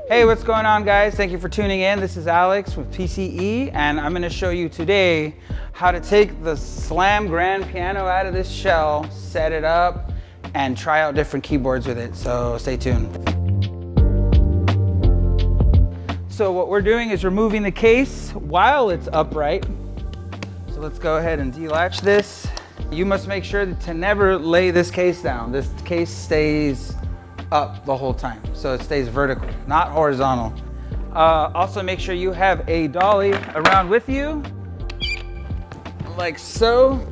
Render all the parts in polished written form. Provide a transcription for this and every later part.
Hey, what's going on, guys? Thank you for tuning in. This is Alex with PCE, and I'm going to show you today how to take the Slam grand piano out of this shell, set it up, and try out different keyboards with it. So stay tuned. So what we're doing is removing the case while it's upright. So let's go ahead and delatch this. You must make sure to never lay this case down. This case stays up the whole time, so it stays vertical, not horizontal. Also make sure you have a dolly around with you, like so,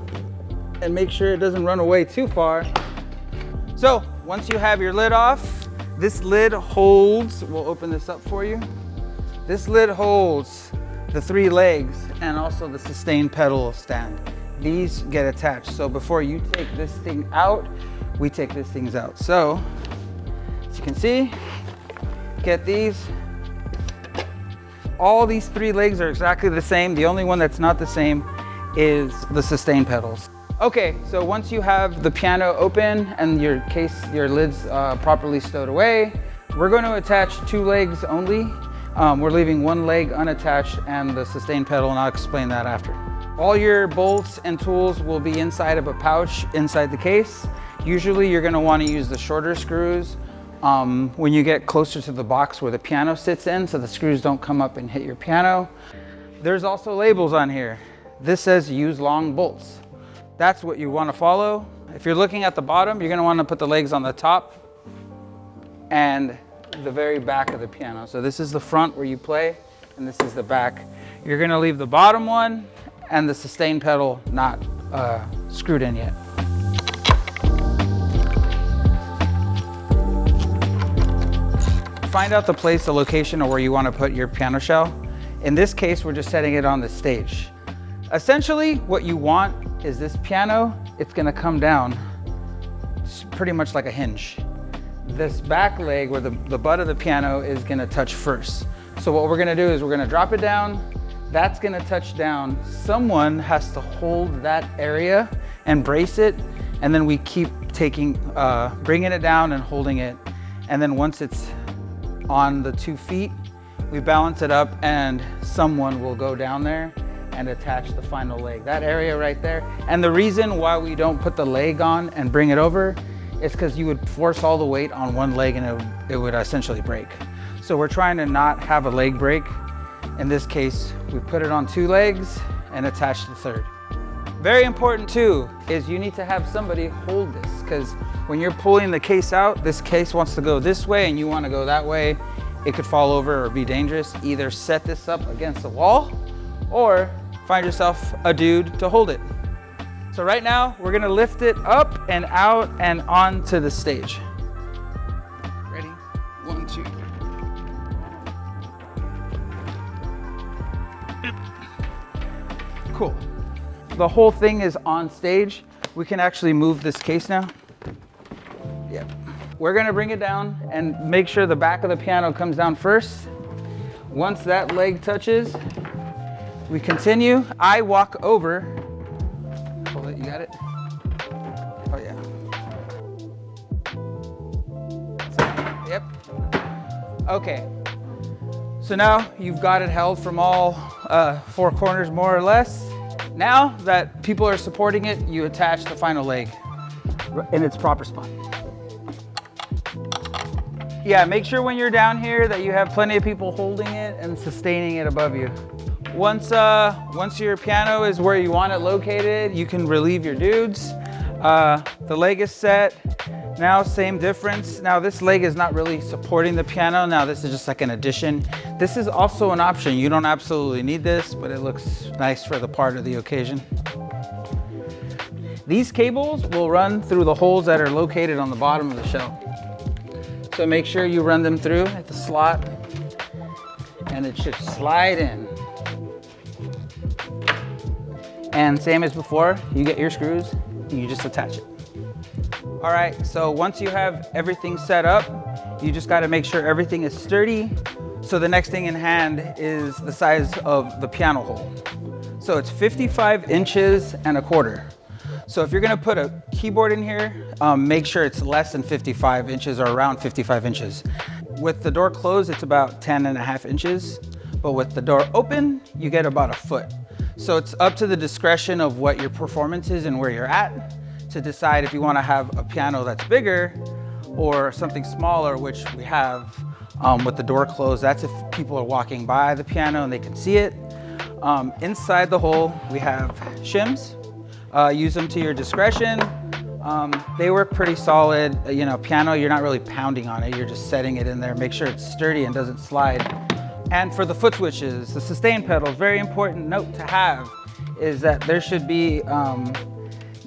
and make sure it doesn't run away too far. So once you have your lid off, this lid holds, we'll open this up for you. This lid holds the 3 legs and also the sustain pedal stand. These get attached. So before you take this thing out, we take these things out. So as you can see, get these. All these 3 legs are exactly the same. The only one that's not the same is the sustain pedals. Okay, so once you have the piano open and your lid's properly stowed away, we're going to attach 2 legs only. We're leaving 1 leg unattached and the sustain pedal, and I'll explain that after. All your bolts and tools will be inside of a pouch inside the case. Usually you're going to want to use the shorter screws when you get closer to the box where the piano sits in, so the screws don't come up and hit your piano. There's also labels on here. This says use long bolts. That's what you want to follow. If you're looking at the bottom, you're going to want to put the legs on the top and the very back of the piano. So this is the front where you play, and this is the back. You're going to leave the bottom one and the sustain pedal not screwed in yet. Find out the location of where you want to put your piano shell. In this case, we're just setting it on the stage. Essentially, what you want is this piano, it's going to come down pretty much like a hinge. This back leg, where the butt of the piano is going to touch first. So what we're going to do is we're going to drop it down. That's going to touch down. Someone has to hold that area and brace it, and then we keep bringing it down and holding it. And then once it's on the 2 feet, we balance it up, and someone will go down there and attach the final leg, that area right there. And the reason why we don't put the leg on and bring it over is because you would force all the weight on 1 leg and it would essentially break. So we're trying to not have a leg break. In this case, we put it on 2 legs and attach the 3rd. Very important too is you need to have somebody hold this, because when you're pulling the case out, this case wants to go this way and you want to go that way. It could fall over or be dangerous. Either set this up against the wall or find yourself a dude to hold it. So right now we're going to lift it up and out and onto the stage. Ready? 1, 2. Cool. The whole thing is on stage. We can actually move this case now. Yep. We're gonna bring it down and make sure the back of the piano comes down first. Once that leg touches, we continue. I walk over. Hold it, you got it? Oh yeah. Yep. Okay. So now you've got it held from all 4 corners more or less. Now that people are supporting it, you attach the final leg in its proper spot. Yeah, make sure when you're down here that you have plenty of people holding it and sustaining it above you. Once your piano is where you want it located, you can relieve your dudes. The leg is set. Now, same difference. Now this leg is not really supporting the piano. Now this is just like an addition. This is also an option. You don't absolutely need this, but it looks nice for the part of the occasion. These cables will run through the holes that are located on the bottom of the shell. So make sure you run them through at the slot, and it should slide in. And same as before, you get your screws and you just attach it. All right, so once you have everything set up, you just got to make sure everything is sturdy. So the next thing in hand is the size of the piano hole. So it's 55 inches and a quarter. So if you're gonna put a keyboard in here, make sure it's less than 55 inches or around 55 inches. With the door closed, it's about 10.5 inches, but with the door open, you get about a foot. So it's up to the discretion of what your performance is and where you're at to decide if you want to have a piano that's bigger or something smaller, which we have with the door closed. That's if people are walking by the piano and they can see it. Inside the hole, we have shims. Use them to your discretion. They work pretty solid. You know, piano, you're not really pounding on it. You're just setting it in there. Make sure it's sturdy and doesn't slide. And for the foot switches, the sustain pedals, very important note to have is that there should be,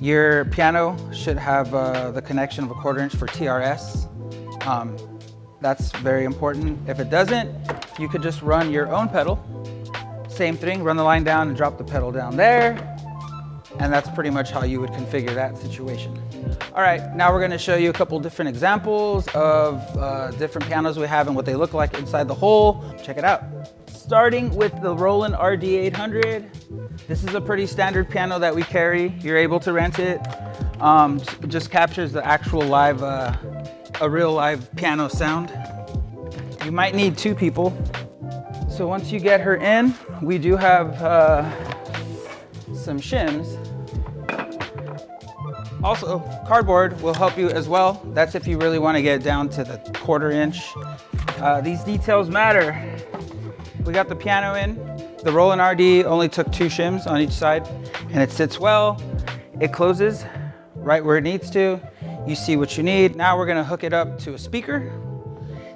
your piano should have the connection of a 1/4 inch for TRS. That's very important. If it doesn't, you could just run your own pedal. Same thing, run the line down and drop the pedal down there. And that's pretty much how you would configure that situation. All right, now we're gonna show you a couple different examples of different pianos we have and what they look like inside the hole. Check it out. Starting with the Roland RD800. This is a pretty standard piano that we carry. You're able to rent it. It just captures the actual live, a real live piano sound. You might need 2 people. So once you get her in, we do have some shims. Also, cardboard will help you as well. That's if you really want to get down to the 1/4 inch. These details matter. We got the piano in. The Roland RD only took 2 shims on each side, and it sits well. It closes right where it needs to. You see what you need. Now we're gonna hook it up to a speaker.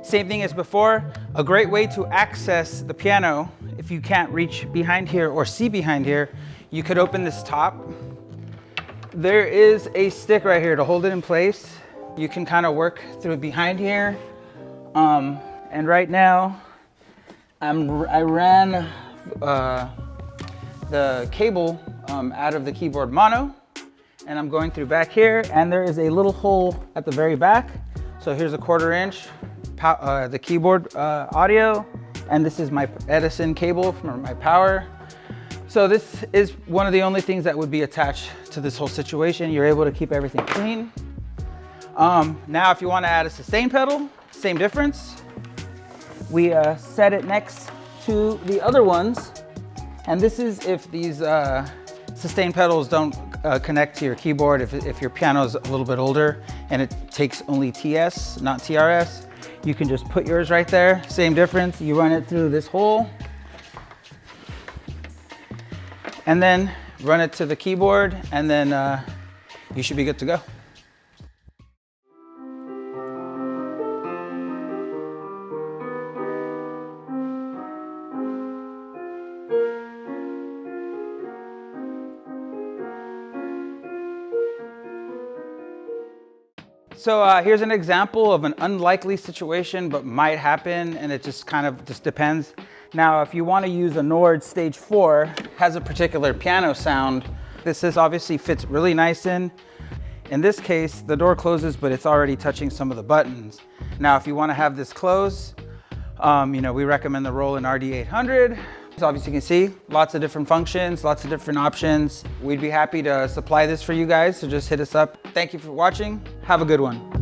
Same thing as before. A great way to access the piano, if you can't reach behind here or see behind here, you could open this top. There is a stick right here to hold it in place. You can kind of work through behind here. And right now, I ran the cable out of the keyboard mono, and I'm going through back here, and there is a little hole at the very back. So here's a 1/4 inch, the keyboard audio, and this is my Edison cable for my power. So this is one of the only things that would be attached to this whole situation. You're able to keep everything clean. Now if you want to add a sustain pedal, same difference. We set it next to the other ones, and this is if these sustain pedals don't connect to your keyboard, if your piano is a little bit older and it takes only TS, not TRS, you can just put yours right there. Same difference, you run it through this hole, and then run it to the keyboard, and then you should be good to go. So here's an example of an unlikely situation, but might happen, and it just kind of depends. Now, if you want to use a Nord Stage 4, has a particular piano sound. This obviously fits really nice in. In this case, the door closes, but it's already touching some of the buttons. Now, if you want to have this close, you know, we recommend the Roland RD800. So obviously you can see lots of different functions, lots of different options. We'd be happy to supply this for you guys, so just hit us up. Thank you for watching. Have a good one.